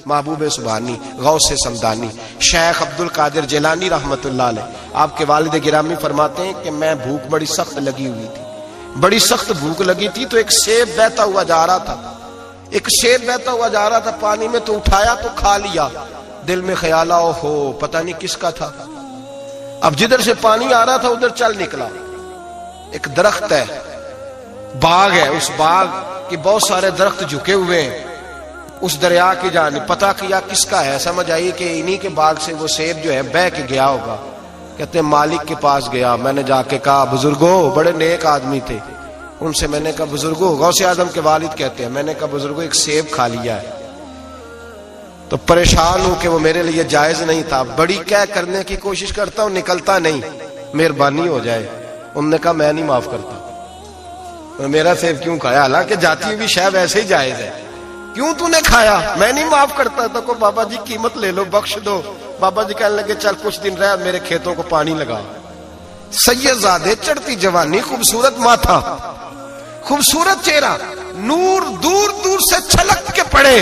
महबूब सुबहानी, गौसे समदानी, शेख अब्दुल कादिर जिलानी रहमतुल्लाह अलैह, आपके वालिद गिरामी फरमाते हैं कि मैं भूख बड़ी सख्त लगी हुई थी, बड़ी सख्त भूख लगी थी, तो एक सेब बहता हुआ जा रहा था, एक सेब बहता हुआ जा रहा था पानी में, तो उठाया तो खा लिया। दिल में ख्याल आओ हो पता नहीं किसका था। अब जिधर से पानी आ रहा था उधर चल निकला। एक दरख्त है, बाग है, उस बाग के बहुत सारे दरख्त झुके हुए हैं, उस दरिया की जानिब पता किया किसका है, समझ आई कि इन्हीं के बाग से वो सेब जो है बह के गया होगा। कहते मालिक के पास गया, मैंने जाके कहा बुजुर्गो, बड़े नेक आदमी थे, उनसे मैंने कहा बुजुर्गो, गौसे आजम के वालिद कहते हैं, मैंने कहा बुजुर्गो एक सेब खा लिया है, तो परेशान हूं कि वो मेरे लिए जायज नहीं था, बड़ी क्या करने की कोशिश करता हूं, निकलता नहीं, मेहरबानी हो जाए। उन्होंने कहा मैं नहीं माफ करता, तो मेरा सेब क्यों खाया, हालांकि जाती हुई शय वैसे ही जायज है, क्यों तूने खाया, मैं नहीं माफ करता। तो को बाबा जी कीमत ले लो, बख्श दो। बाबा जी कहने लगे चल कुछ दिन रह, मेरे खेतों को पानी लगा। सैयदजादे, चढ़ती जवानी, खूबसूरत माथा, खूबसूरत चेहरा, नूर दूर दूर से छलक के पड़े,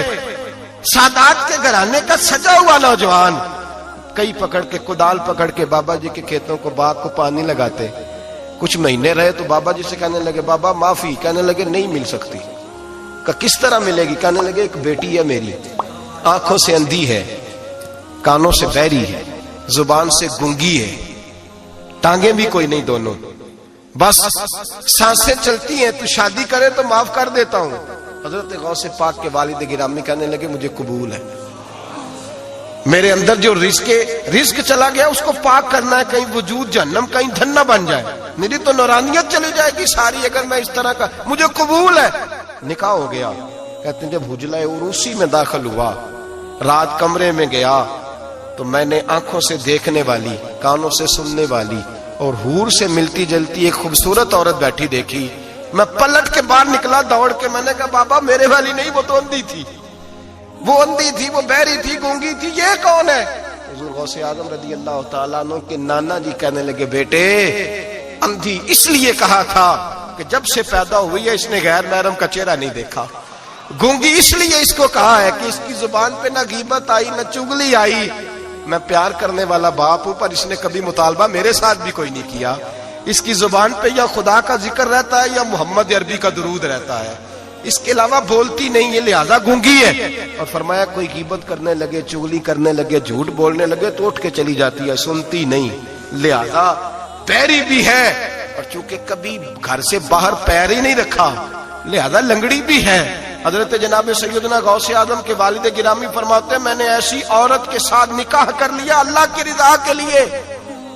सादात के घराने का सजा हुआ नौजवान, कई पकड़ के, कुदाल पकड़ के बाबा जी के खेतों को, बाग को पानी लगाते। कुछ महीने रहे तो बाबा जी से कहने लगे बाबा माफी, कहने लगे नहीं मिल सकती। का किस तरह मिलेगी, कहने लगे एक बेटी है मेरी, आंखों से अंधी है, कानों से बहरी है, जुबान से गूंगी है, टांगे भी कोई नहीं दोनों, बस सांसें चलती हैं, तो शादी करे तो माफ कर देता हूं। हजरत गौसे पाक के वालिद गिरामी कहने लगे मुझे कबूल है, मेरे अंदर जो रिस्क चला गया उसको पाक करना है, कहीं वजूद जहन्नम कहीं धन्ना बन जाए, मेरी तो नौरानियत चली जाएगी सारी अगर मैं इस तरह का, मुझे कबूल है। निकाह हो गया। कहते हैं जब हुजला उरूसी में दाखिल हुआ, रात कमरे में गया, तो मैंने आंखों से देखने वाली, कानों से सुनने वाली और हूर से मिलती जलती एक खूबसूरत औरत बैठी देखी। मैं पलट के बाहर निकला दौड़ के, मैंने कहा बाबा मेरे वाली नहीं, वो तो अंधी थी, वो अंधी थी, वो बहरी थी, गूंगी थी, ये कौन है? हुजूर गौसे आजम रज़ी अल्लाह तआला अन्हु के नाना जी कहने लगे बेटे अंधी इसलिए कहा था कि जब से पैदा हुई है इसने गैर महरम का चेहरा नहीं देखा, गूंगी इसलिए इसको कहा है कि इसकी जुबान पे ना गीबत आई ना चुगली आई। मैं प्यार करने वाला बाप हूं, पर इसने कभी मुतालबा मेरे साथ भी कोई नहीं किया। इसकी जुबान पे या खुदा का जिक्र रहता है या मोहम्मद अरबी का दुरूद रहता है, इसके अलावा बोलती नहीं है, लिहाजा गूंगी है। और फरमाया कोई गीबत करने लगे, चुगली करने लगे, झूठ बोलने लगे तो उठ के चली जाती है, सुनती नहीं, लिहाजा पैरी भी है, और चूंकि कभी घर से बाहर पैर ही नहीं रखा लिहाजा लंगड़ी भी है। हजरत जनाब सैयदना गौसे आजम के वालिद गिरामी फरमाते हैं मैंने ऐसी औरत के साथ निकाह कर लिया अल्लाह की रिजा के लिए,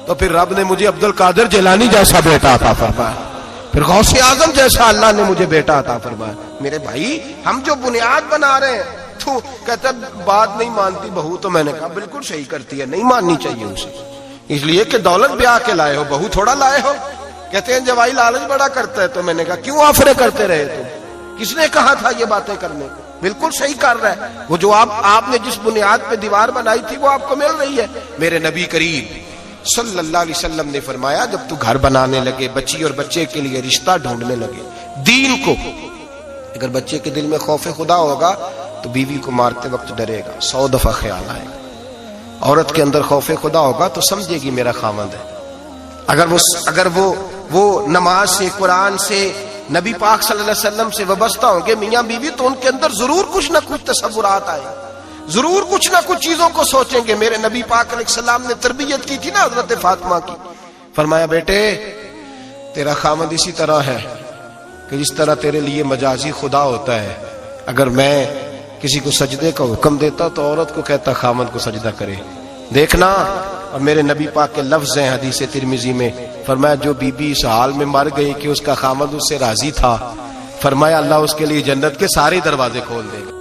तो फिर रब ने मुझे अब्दुल कादिर जिलानी जैसा बेटा अता फरमाया, फिर गौसे आजम जैसा अल्लाह ने मुझे बेटा अता फरमाया। मेरे भाई हम जो बुनियाद बना रहे हैं, तो कहता बात नहीं मानती बहू, तो मैंने कहा बिल्कुल सही करती है, नहीं माननी चाहिए उसे, इसलिए कि दौलत ब्याह के लाए हो, बहू थोड़ा लाए हो। कहते हैं जवाई लालच बड़ा करता है, तो मैंने कहा क्यों ऑफरे करते रहे तुम, किसने कहा था ये बातें करने को, बिल्कुल सही कर रहा है, वो जो आपने जिस बुनियाद पे दीवार बनाई थी वो आपको मिल रही है। मेरे नबी करीम सल्लल्लाहु अलैहि वसल्लम ने फरमाया जब तू घर बनाने लगे, बच्ची और बच्चे के लिए रिश्ता ढूंढने लगे, दीन को, अगर बच्चे के दिल में खौफ खुदा होगा तो बीवी को मारते वक्त डरेगा, 100 दफा ख्याल आएगा। औरत के अंदर खौफ खुदा होगा तो समझेगी मेरा खामद है। अगर वो नमाज से, कुरान से, नबी पाक सल्लल्लाहु अलैहि वसल्लम से वाबस्ता होंगे मियां बीवी, तो उनके अंदर जरूर कुछ ना कुछ तसव्वुरात आए, जरूर कुछ ना कुछ चीजों को सोचेंगे। मेरे नबी पाक अलैहिस्सलाम ने तरबियत की थी ना हजरत फातिमा की, फरमाया बेटे तेरा खामद इसी तरह है कि जिस तरह तेरे लिए मजाजी खुदा होता है, अगर मैं किसी को सजदे का हुक्म देता तो औरत को कहता खामद को सजदा करे, देखना। और मेरे नबी पाक के लफ्ज हैं हदीस तिरमिजी में, फरमाया जो बीबी इस हाल में मर गई कि उसका खामद उससे राजी था, फरमाया अल्लाह उसके लिए जन्नत के सारे दरवाजे खोल देगा।